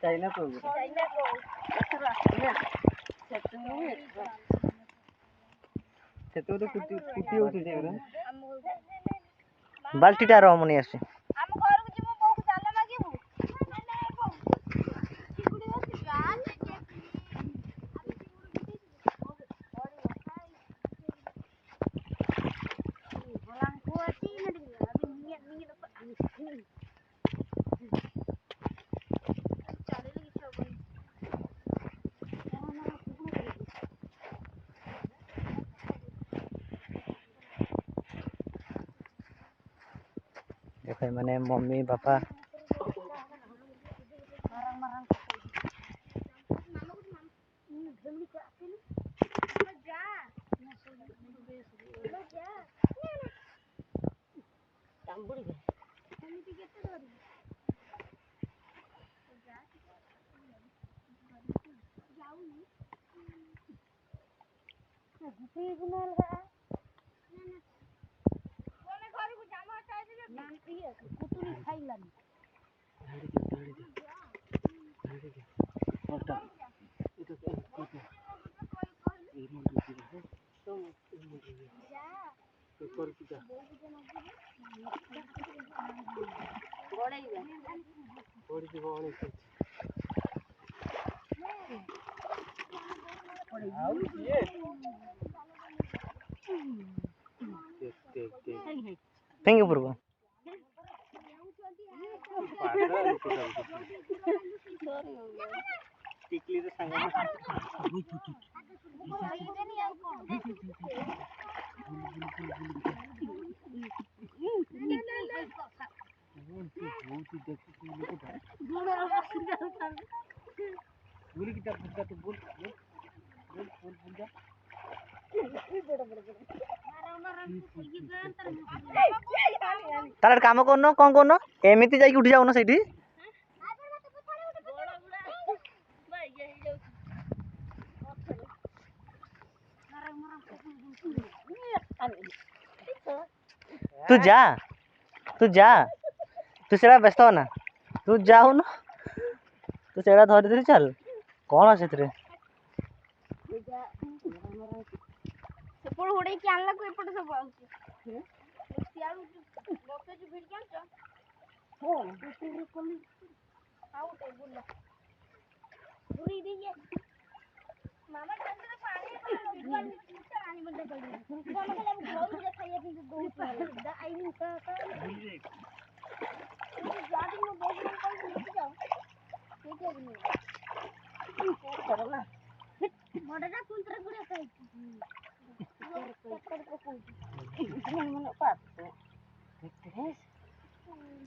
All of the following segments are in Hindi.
चाइना को सेतु कुटी कुटी होती है रे बाल्टी टार हमनी आसी हम घर को जिमु बहु चाल मागिबु देखो मैंने मम्मी पापा थैंक यू पूर्व टिकली तो संग बोल की तब तो बोल जा तार काम करनो कौन करनो एमिति जाई उठ जाउनो सेठी तू जा तू सेड़ा व्यस्त हो ना तू जाऊ ना तू सेड़ा धरी धरी चल कौन से सेपड़ होड़े के आनला को एपड़ सब आउची सियाल बके जो भिड़ के हो दूसरे कोली आउ ते बुला बुरी दीजिए मामा चंद्र पानी भगवान पानी बंद कर दिया मामा खाली हम घर में खाइए कि बहुत दा आई नु का गाड़ी में बहुत मन कर जाओ ठीक है नहीं करो ना मोडा कुंतर गुड़े खाई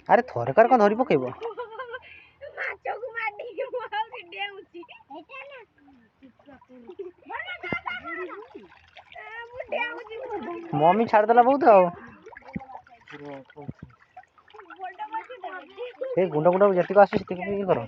अरे थरकार कौन धरी पकेबो मम्मी छाड़ देला बहुत गुंडा गुंडा जति आसी करो।